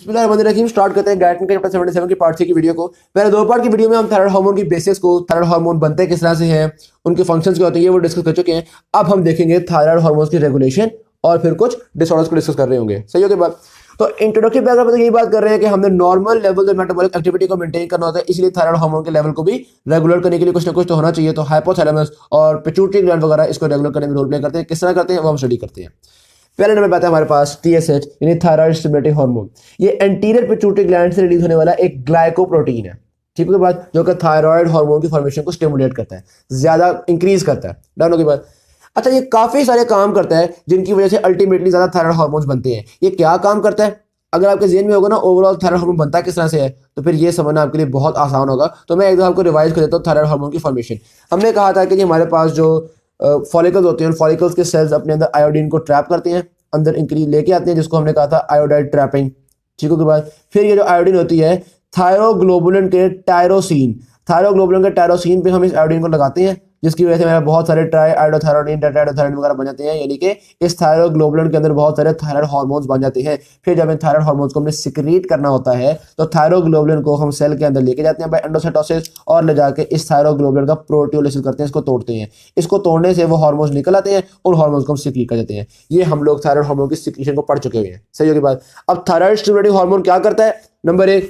बिस्मिल्लाहिर्रहमानिर्रहीम। स्टार्ट करते हैं गायट्रन के चैप्टर 77 की पार्ट 3 की वीडियो को। पहले दो पार्ट की वीडियो में हम थायराइड हार्मोन की बेसिक्स को, थायराइड हार्मोन बनते किस तरह से हैं, उनके फंक्शंस क्या होते हैं, ये वो डिस्कस कर चुके हैं। अब हम देखेंगे थायराइड हार्मोन्स की रेगुलेशन और फिर कुछ डिसऑर्डर्स को डिस्कस कर रहे होंगे। सही हो गई बात। तो इंट्रोडक्टरी पैराग्राफ में यही बात कर रहे हैं कि हमने normal level of metabolic activity को मेंटेन करना होता है, इसलिए थायराइड हार्मोन के लेवल को भी रेगुलर करने के लिए कुछ ना कुछ तो होना चाहिए। तो हाइपोथैलेमस और पिट्यूटरी ग्लैंड वगैरह इसको रेगुलर करने में रोल प्ले करते हैं। किस तरह करते हैं वो हम स्टडी करते हैं। पहले नंबर पे आता है हमारे पास TSH यानी थायराइड स्टिमुलेटिंग हार्मोन। ये एंटीरियर पिट्यूटरी ग्लैंड से रिलीज होने वाला एक ग्लाइकोप्रोटीन है, ठीक है बात, जो कि थायराइड हार्मोन की फॉर्मेशन को स्टिमुलेट करता है, ज्यादा इंक्रीज करता है। डन हो गई बात। अच्छा, ये काफी सारे काम करता है जिनकी वजह से अल्टीमेटली ज्यादा थायराइड हार्मोन्स बनते हैं। ये क्या काम करता है, अगर आपके जेहन में होगा ना ओवरऑल थायराइड हार्मोन बनता किस तरह से है, तो फिर ये समझना आपके लिए बहुत आसान होगा। तो मैं एक दो आपको रिवाइज कर देता हूँ थायराइड हार्मोन की फॉर्मेशन। हमने कहा था कि हमारे पास जो फॉलिकल्स होते हैं, फॉलिकल्स के सेल्स अपने अंदर आयोडीन को ट्रैप करते हैं, अंदर इंक्रीज लेके आते हैं, जिसको हमने कहा था आयोडाइड ट्रैपिंग। ठीक है के बाद फिर ये जो आयोडीन होती है थायरोग्लोबुलिन के टायरोसिन पे हम इस आयोडीन को लगाते हैं, जिसकी वजह से मेरा बहुत सारे ट्राई आयोडोथायरोडीन टेट्राआयोडोथायरोडीन वगैरह बन जाते हैं, यानी कि इस थायरोग्लोबुलिन के अंदर बहुत सारे थायराइड हार्मोन्स बन जाते हैं। फिर जब इन थायराइड हार्मोन्स को हमने सिक्रीट करना होता है तो थायरोग्लोबुलिन को हम सेल के अंदर लेके जाते हैं बाय एंडोसाइटोसिस, और ले जाके इस थायरोग्लोबुलिन का प्रोटियोलिसिस करते हैं, इसको तोड़ते हैं। इसको तोड़ने से वो हार्मोन्स निकल आते हैं, उन हार्मोन्स को हम सिक्रीट कर देते हैं। ये हम लोग थायराइड हार्मोन की सिक्रीशन को पढ़ चुके हुए हैं। सही होगी बात। अब थायराइड स्टिमुलेटिंग हार्मोन क्या करता है, नंबर 1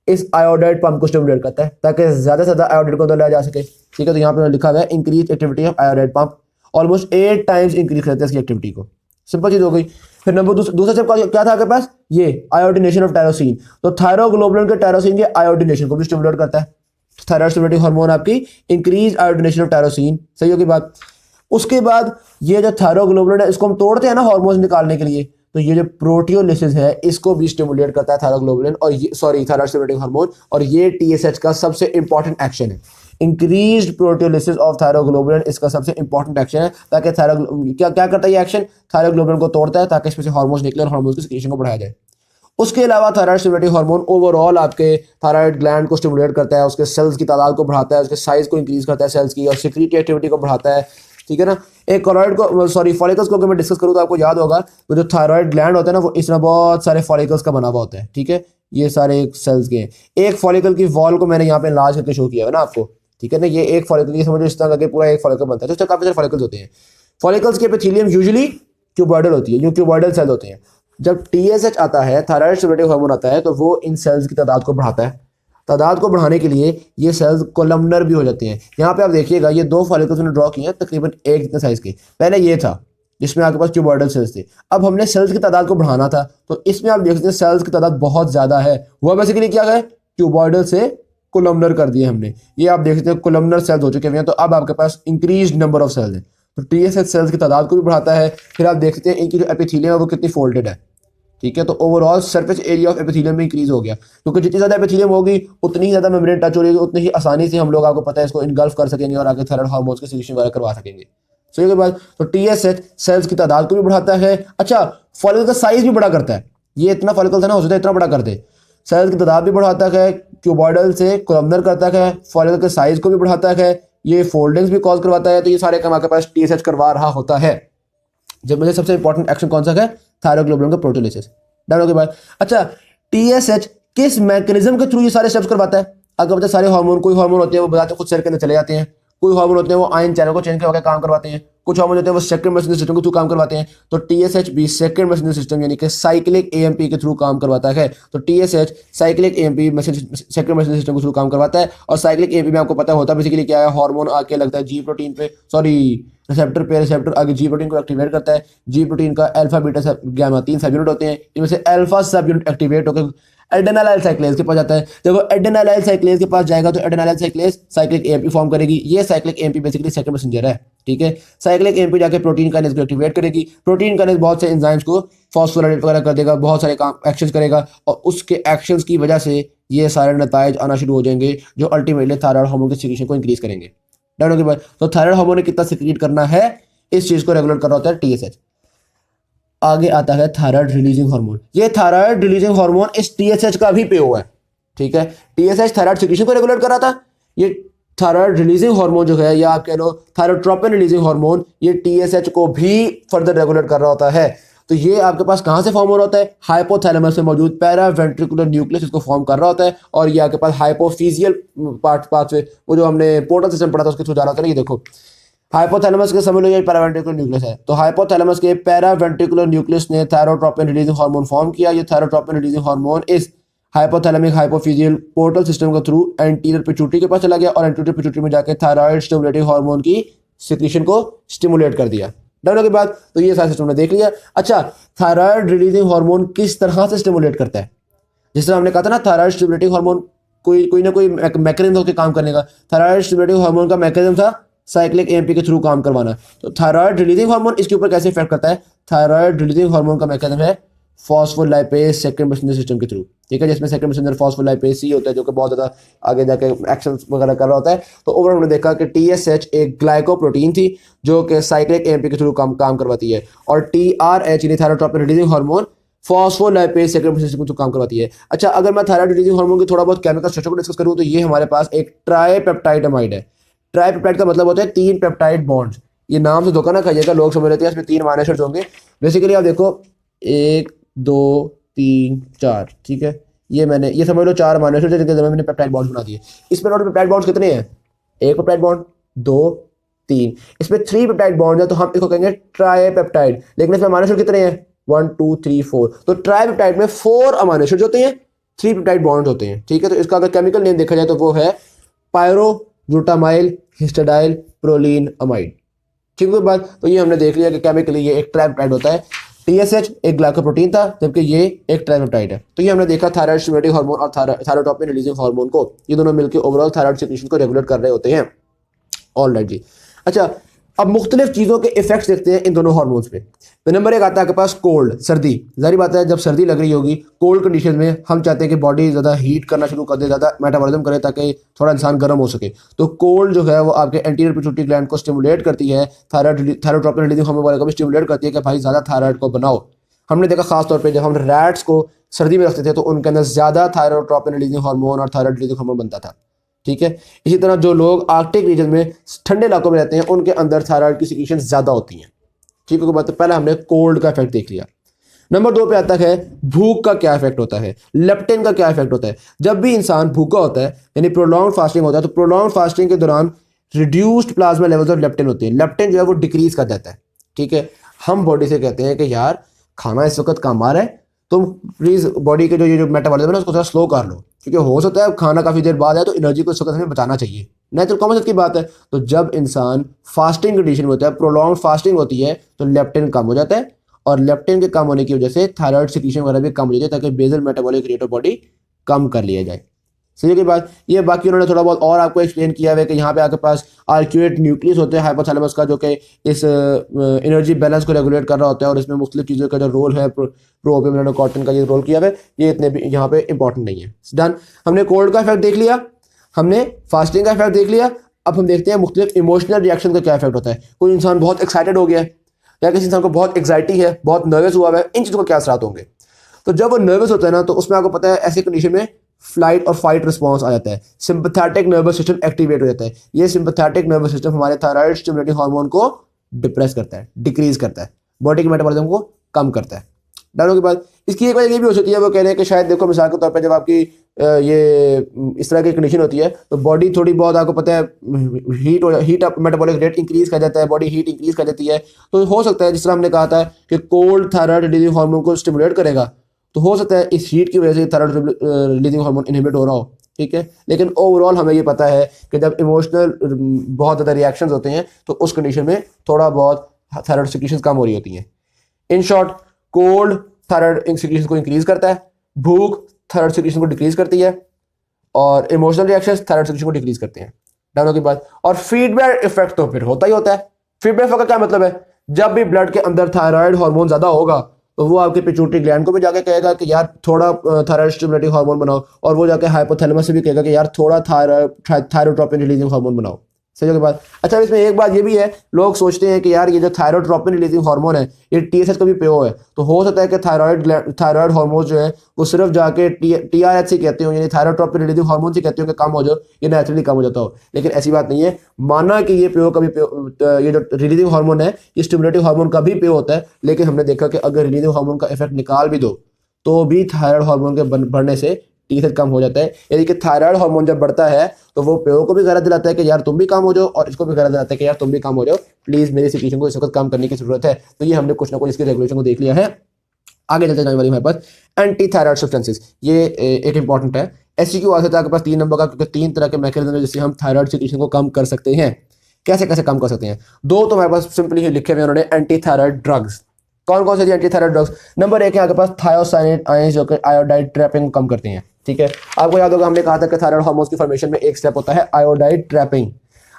इस आयोडाइड पंप को स्टिमुलेट करता है ताकि ज्यादा से ज्यादा आयोडाइड को अंदर लाया जा सके। ठीक है, तो यहाँ पे लिखा हुआ है increase activity of iodide pump, almost 8 times increase करते हैं इसकी एक्टिविटी को। सिंपल चीज हो गई। फिर नंबर दूसरा स्टेप क्या था आपके पास, ये आयोडीनेशन ऑफ टायरोसिन। तो थायरोग्लोबुलिन के टायरोसिन के आयोडीनेशन को भी स्टिमुलेट करता है। थायराइड स्टिमुलेटिंग हार्मोन आपकी इंक्रीज आयोडीनेशन ऑफ टायरोसिन। सही होगी बात। उसके बाद ये जो थायरोग्लोबुलिन है इसको हम तोड़ते हैं ना हार्मोन्स निकालने के लिए, तो ये जो प्रोटियोलिसिस है इसको भी स्टिमुलेट करता है थायरोग्लोबुलिन और ये थायराइड स्टिमुलेटिंग हार्मोन, और ये TSH का सबसे इंपॉर्टेंट एक्शन है। इंक्रीज्ड प्रोटियोलिसिस ऑफ थायरोग्लोबुलिन इसका सबसे इंपॉर्टेंट एक्शन है, ताकि क्या करता है ये एक्शन, थायरोग्लोबुलिन को तोड़ता है ताकि इसमें से हार्मोन्स निकले और हार्मोन्स की सिक्रीशन को बढ़ाया जाए। उसके अलावा थायराइड स्टिमुलेटिंग हार्मोन ओवरऑल आपके थायराइड ग्लैंड को स्टिमुलेट करता है, उसके सेल्स की तादाद को बढ़ाता है, उसके साइज को इंक्रीज करता है सेल्स की, और सिक्रीटरी एक्टिविटी को बढ़ाता है। ठीक है ना। एक कॉलॉइड को फॉलिकल्स को अगर मैं डिस्कस करूँ तो आपको याद होगा वो जो थायराइड ग्लैंड होता है ना वो इस तरह बहुत सारे फॉलिकल्स का बना हुआ होता है। ठीक है, ये सारे सेल्स के एक फॉलिकल की वॉल को मैंने यहाँ पे लार्ज करके शो किया है ना आपको। ठीक है ना, ये एक फॉलिकल, ये समझो इस तरह करके पूरा एक फॉलिकल बनता है। तो काफी सारे फॉलिकल्स होते हैं। फॉलिकल्स के एपिथेलियम यूजुअली क्यूबॉइडल होती है, जो क्यूबॉइडल सेल होते हैं। जब TSH आता है, थायराइड स्टिमुलेटिंग हार्मोन आता है, तो वो इन सेल्स की तादाद को बढ़ाता है। तादाद को बढ़ाने के लिए ये सेल्स कोलमनर भी हो जाते हैं। यहाँ पे आप देखिएगा ये 2 फॉलिकल्स ने ड्रॉ किए हैं तकरीबन एक जितने साइज के। पहले ये था जिसमें आपके पास क्यूबॉइडल सेल्स थे, अब हमने सेल्स की तादाद को बढ़ाना था, तो इसमें आप देख सकते हैं सेल्स की तादाद बहुत ज्यादा है। वह बेसिकली क्या है, क्यूबॉइडल से कोलमनर कर दिए हमने। ये आप देख सकते हैं कोलमनर सेल्स हो चुके हैं, तो अब आपके पास इंक्रीज नंबर ऑफ सेल्स है। तो TSH सेल्स की तादाद को भी बढ़ाता है। फिर आप देख सकते हैं इनकी जो एपिथेलियम है वो कितनी फोल्डेड है। ठीक है, तो overall surface area of epithelium में इंक्रीज हो गया, क्योंकि जितनी ज्यादा एपिथेलियम होगी उतनी ही ज्यादा मेम्ब्रेन टच हो रही है, उतनी ही आसानी से हम लोग आपको पता है इसको इनगल्फ कर सकेंगे और आगे थायराइड हार्मोन्स की सिक्रीशन वगैरह करवा सकेंगे। सही के बाद तो TSH सेल्स की तादाद को भी बढ़ाता है। अच्छा, फॉलिकल का साइज भी बड़ा करता है। ये इतना फॉलिकल था ना, हो सकता है इतना बड़ा कर दे। सेल्स की तादाद भी बढ़ाता है, क्यूबॉइडल से कोलमनर करता है, फॉलिकल के साइज को भी बढ़ाता है, ये फोल्डिंग्स भी कॉज करवाता है। तो ये सारे काम आपके पास TSH करवा रहा होता है। जब मुझे सबसे इंपॉर्टेंट एक्शन कौन सा है, थायरोग्लोबुलिन का प्रोटियोलिसिस। डन के बाद अच्छा, TSH किस मैकेनिज्म के थ्रू ये सारे स्टेप्स करवाता है। अगर बता सारे हार्मोन, कोई हार्मोन होते हैं वो बताते खुद सेल के अंदर चले जाते हैं, कोई हार्मोन होते हैं वो आयन चैनल को चेंज करके काम करवाते हैं, कुछ हार्मोन होते हैं वो सेकंड मैसेंजर सिस्टम के थ्रू काम करवाते हैं। तो TSH भी सेकंड मैसेंजर सिस्टम यानी कि साइक्लिक AMP के थ्रू काम करवाता है। तो TSH cyclic AMP second messenger system के थ्रू काम करवाता है। और साइक्लिक AMP में आपको पता होता है बेसिकली क्या है, हार्मोन आके लगता है G प्रोटीन पे, रिसेप्टर पे, रिसेप्टर आगे G प्रोटीन को एक्टिवेट करता है। G प्रोटीन का अल्फा बीटा गामा 3 सब यूनिट होते हैं, इनमें से अल्फा सब यूनिट एक्टिवेट होकर एडेनाइल साइक्लेज के पास जाता है। जब वो एडेनाइल साइक्लेज के पास जाएगा तो एडेनाइल साइक्लेज साइक्लिक AMP फॉर्म करेगी। ये cyclic AMP basically second messenger है। ठीक है, साइक्लिक AMP जाके प्रोटीन काइनेज को एक्टिवेट करेगी। प्रोटीन काइनेज बहुत से एंजाइम्स को फॉस्फोराइलेट वगैरह कर देगा, बहुत सारे काम एक्शंस करेगा, और उसके एक्शंस की वजह से ये सारे नताइज आना शुरू हो जाएंगे जो अल्टीमेटली थायराइड हार्मोन की सिक्रीशन को इंक्रीज करेंगे। डन के बाद तो थायराइड हार्मोन ने कितना सिक्रीट करना है, इस चीज को रेगुलेट करना होता है TSH। आगे आता है थायराइड रिलीजिंग हार्मोन। ये थायराइड रिलीजिंग हार्मोन इस TSH का भी पे हुआ है। ठीक है, TSH थायराइड सिक्रीशन को रेगुलेट कर रहा था, ये थायराइड रिलीजिंग हार्मोन जो है या आप कह लो थायरोट्रोपिन रिलीजिंग हार्मोन, ये TSH को भी फर्दर रेगुलेट कर रहा होता है। तो ये आपके पास कहाँ से फॉर्म हो रहा होता है, हाइपोथैलेमस में मौजूद पैरावेंट्रिकुलर न्यूक्लियस इसको फॉर्म कर रहा होता है, और ये आपके पास हाइपोफिजियल पाथवे, वो जो हमने पोर्टल सिस्टम पढ़ा था उसके थ्रू जा रहा होता है। ये देखो हाइपोथैलेमस के समझ लो ये पैरावेंट्रिकुलर न्यूक्लियस है, तो हाइपोथैलेमस के पैरावेंट्रिकुलर न्यूक्लियस ने थायरोट्रोपिन रिलीजिंग हार्मोन फॉर्म किया। ये थायरोट्रोपिन रिलीजिंग हार्मोन इस हाइपोथैलेमिक हाइपोफिजियल पोर्टल सिस्टम के थ्रू एंटीरियर पिट्यूटरी के पास चला गया, और एंटीरियर पिट्यूटरी में जाके थायराइड स्टिमुलेटिंग हार्मोन की सिक्रीशन को स्टिमुलेट कर दिया। डन के बाद तो ये सारा सिस्टम ने देख लिया। अच्छा, थायराइड रिलीजिंग हार्मोन किस तरह से स्टिमुलेट करता है, जिस तरह हमने कहा था ना थायराइड स्टिमुलेटिंग हार्मोन कोई ना कोई मैकेनिज्म होकर काम करने का। थायराइड स्टिमुलेटिंग हार्मोन का मैकेनिज्म था साइक्लिक एएमपी के थ्रू काम करवाना। तो थायराइड रिलीजिंग हार्मोन इसके ऊपर कैसे इफेक्ट करता है, थायराइड रिलीजिंग हार्मोन का मैकेनिज्म है फॉस्फोलाइपेज सेकंड मैसेंजर सिस्टम के थ्रू, ठीक है, जिसमें सेकंड मैसेंजर फॉस्फोलाइपेज सी होता है, जो कि बहुत ज़्यादा आगे जाके एक्शन वगैरह कर रहा होता है। तो ओवरऑल हमने देखा कि टीएसएच एक ग्लाइकोप्रोटीन थी जो कि साइक्लिक एएमपी के थ्रू काम करवाती है, और टीआरएच यानी thyrotropin releasing hormone phospholipase second messenger system के थ्रू काम करवाती है। अच्छा, अगर मैं थायराइड रिलीजिंग हार्मोन की थोड़ा बहुत केमिकल स्ट्रक्चर को डिस्कस करूँ तो ये हमारे पास एक ट्राइपेप्टाइड अमाइड है। ट्राइपेप्टाइड का मतलब होता है 3 पेप्टाइड बॉन्ड्स। ये नाम से धोखा ना खाइएगा, लोग समझ लेते हैं इसमें 3 अमीनो एसिड्स होंगे। बेसिकली आप देखो 1 2 3 4, ठीक है, ये समझ लो 4 अमीनो एसिड्स जिनके जरिए मैंने पेप्टाइड बॉन्ड्स बना दिए। इसमें टोटल पेप्टाइड बॉन्ड्स कितने हैं, 1 पेप्टाइड बॉन्ड 2 3, इसमें 3 पेप्टाइड बॉन्ड है, तो हम इसको कहेंगे ट्राइपेप्टाइड। लेकिन इसमें अमीनो एसिड कितने हैं, 1 2 3 4, तो ट्राइपेप्टाइड में 4 अमीनो एसिड्स होते हैं, 3 पेप्टाइड बॉन्ड होते हैं, ठीक है। तो इसका अगर केमिकल नेम देखा जाए तो वो है पायरोग्लूटामाइल हिस्टिडाइल प्रोलीन अमाइड, ठीक है बात। तो ये हमने देख लिया कि केमिकली ये एक ट्राइपेप्टाइड होता है। टीएसएच एक ग्लाइकोप्रोटीन था, जबकि ये एक ट्राइपेप्टाइड है। तो ये हमने देखा थायराइड स्टिमुलेटिंग हार्मोन और थायरोट्रोपिन रिलीजिंग हार्मोन को, ये दोनों मिलकर ओवरऑल थायराइड सिक्रीशन को रेगुलेट कर रहे होते हैं। ऑलराइट जी। अच्छा, अब मुख्तलिफ चीज़ों के इफेक्ट्स देखते हैं इन दोनों हार्मोन्स पे। तो नंबर 1 आता है आपके पास कोल्ड, सर्दी। जाहिर बात है जब सर्दी लग रही होगी कोल्ड कंडीशन में हम चाहते हैं कि बॉडी ज़्यादा हीट करना शुरू कर दे, ज़्यादा मेटाबॉलिज्म करे ताकि थोड़ा इंसान गर्म हो सके। तो कोल्ड जो है वो आपके एंटीरियर पिट्यूटरी ग्लैंड को स्टिमुलेट करती है, थायरोट्रोपिन रिलीजिंग हार्मोन वाले को भी स्टिमुलेट करती है कि भाई ज़्यादा थायराइड को बनाओ। हमने देखा खास तौर पे जब हम रैट्स को सर्दी में रखते थे तो उनके अंदर ज़्यादा थायरोट्रोपिन रिलीजिंग हार्मोन और थायराइड रिलीजिंग हार्मोन बनता था, ठीक है। इसी तरह जो लोग आर्कटिक रीजन में ठंडे इलाकों में रहते हैं उनके अंदर थायराइड की सिक्रीशन ज़्यादा होती हैं, ठीक है। बात पहले हमने कोल्ड का इफेक्ट देख लिया। नंबर 2 पे आता है भूख का क्या इफेक्ट होता है, लेप्टिन का क्या इफेक्ट होता है। जब भी इंसान भूखा होता है यानी प्रोलॉन्ग्ड फास्टिंग होता है, तो प्रोलॉन्ग्ड फास्टिंग के दौरान reduced plasma levels of leptin होती है। लेप्टिन जो है वो डिक्रीज कर जाता है, ठीक है। हम बॉडी से कहते हैं कि यार खाना इस वक्त कम आ रहा है, तुम प्लीज़ बॉडी के जो मेटाबॉलिज्म है ना उसको थोड़ा स्लो कर लो, क्योंकि हो सकता है खाना काफ़ी देर बाद आए तो एनर्जी को इस वक्त हमें बचाना चाहिए, नेचुरल कॉमन सेंस की बात है। तो जब इंसान फास्टिंग कंडीशन में होता है, प्रोलॉन्ग फास्टिंग होती है, तो लेप्टिन कम हो जाता है, और लेप्टिन के कम होने की वजह से थायराइड सिक्रीशन वगैरह भी कम हो जाती है, ताकि basal metabolic rate of body कम कर लिया जाए। सही की बात। ये बाकी उन्होंने थोड़ा बहुत और आपको एक्सप्लेन किया है कि यहाँ पे आपके पास आर्क्यूएट न्यूक्लियस होते हैं हाइपोथैलेमस का, जो कि इस एनर्जी बैलेंस को रेगुलेट कर रहा होता है, और इसमें मुख्तलिफ चीज़ों का जो रोल है प्रोओपियम मेलानोकॉर्टिन का ये रोल किया है, ये इतने भी यहाँ पे इंपॉर्टेंट नहीं है। डन, हमने कोल्ड का इफेक्ट देख लिया, हमने फास्टिंग का इफेक्ट देख लिया। अब हम देखते हैं मुख्तलिफ इमोशनल रिएक्शन का क्या इफेक्ट होता है। कोई इंसान बहुत एक्साइटेड हो गया है, या किसी इंसान को बहुत एग्जाइटी है, बहुत नर्वस हुआ है, इन चीज़ों का क्या असर होंगे। तो जब वो नर्वस होता है ना, तो उसमें आपको पता है ऐसी कंडीशन में फ्लाइट और फाइट रिस्पॉन्स आ जाता है, सिंपैथेटिक नर्वस सिस्टम एक्टिवेट हो जाता है। ये सिंपैथेटिक नर्वस सिस्टम हमारे थायराइड स्टिमुलेटिंग हार्मोन को डिप्रेस करता है, डिक्रीज करता है, बॉडी के मेटाबॉलिज्म को कम करता है। डाउन के बाद इसकी एक वजह ये भी हो सकती है, वो कह रहे हैं कि शायद देखो मिसाल के तौर पर जब आपकी ये इस तरह की कंडीशन होती है तो बॉडी थोड़ी बहुत आपको पता है हीट मेटाबॉलिक रेट इंक्रीज कर जाता है, बॉडी हीट इंक्रीज कर जाती है। तो हो सकता है जिस तरह हमने कहा था कि कोल्ड थायराइड रिलीजिंग हार्मोन को स्टिमुलेट करेगा, तो हो सकता है इस हीट की वजह से थायराइड रिलीजिंग हार्मोन इनहिबिट हो रहा हो, ठीक है। लेकिन ओवरऑल हमें ये पता है कि जब इमोशनल बहुत ज़्यादा रिएक्शंस होते हैं तो उस कंडीशन में थोड़ा बहुत थायराइड सिक्रीशंस कम हो रही होती हैं। In short, cold thyroid secretion को इंक्रीज करता है, भूख थायराइड सिक्रीशन को डिक्रीज करती है, और इमोशनल रिएक्शंस थायराइड सिक्रीशन को डिक्रीज करते हैं। डाउन के बाद और फीडबैक इफेक्ट तो फिर होता ही होता है। फीडबैक इफेक्ट का क्या मतलब है, जब भी ब्लड के अंदर थायराइड हार्मोन ज़्यादा होगा तो वो आपके पिट्यूटरी ग्लैंड को भी जाके कहेगा कि यार थोड़ा थायराइड स्टिमुलेटिंग हार्मोन बनाओ, और वो जाके हाइपोथैलेमस से भी कहेगा कि यार थोड़ा थायरोट्रोपिन रिलीजिंग हार्मोन बनाओ, सही के बाद अच्छा इसमें एक बात ये भी है, लोग सोचते हैं कि यार ये जो थायरोट्रोपिन रिलीजिंग हार्मोन है ये टीएसएच का भी प्यो है, तो हो सकता है कि थायराइड हार्मोन जो है वो सिर्फ जाके टीआरएच से कहते हो, यानी थायरोट्रोपिन रिलीजिंग हार्मोन से कहते हो कि कम हो जाओ, ये नेचुरली कम हो जाता हो, लेकिन ऐसी बात नहीं है। माना कि ये प्यो का भी ये जो रिलीजिंग हार्मोन है ये स्टिमुलेटिव हार्मोन का भी प्यो होता है, लेकिन हमने देखा कि अगर रिलीजिंग हार्मोन का इफेक्ट निकाल भी दो तो भी थायराइड हार्मोन के बढ़ने से टीएसएच कम हो जाता है। यानी कि थायराइड हार्मोन जब बढ़ता है तो वो पेओ को भी गलत दिलाता है कि यार तुम भी काम हो जाओ, और इसको भी गलत दिलाता है कि यार तुम भी काम हो जाओ, प्लीज मेरी सिचुएशन को इस वक्त काम करने की जरूरत है। तो ये हमने कुछ ना कुछ इसके रेगुलेशन को देख लिया है। आगे चलते जाने वाली हमारे पास एंटी थायराइड सब्सटेंसेस, ये एक इंपॉर्टेंट है। एससीक्यू आ सकता है आपके पास 3 नंबर का, क्योंकि 3 तरह के मैकेनिज्म है जिससे हम थायराइड सिचुएशन को कम कर सकते हैं। कैसे कैसे कम कर सकते हैं? 2 तो हमारे पास सिंपली ही लिखे हुए उन्होंने, एंटी थायराइड ड्रग्स। कौन कौन से एंटी थायराइड ड्रग्स? नंबर 1 है आपके पास थायोसाइनेट आयंस, जो कि आयोडाइड ट्रैपिंग कम करते हैं। ठीक है, आपको याद होगा हमने कहा था कि थायराइड हार्मोन्स की फॉर्मेशन में एक स्टेप होता है आयोडाइड ट्रैपिंग।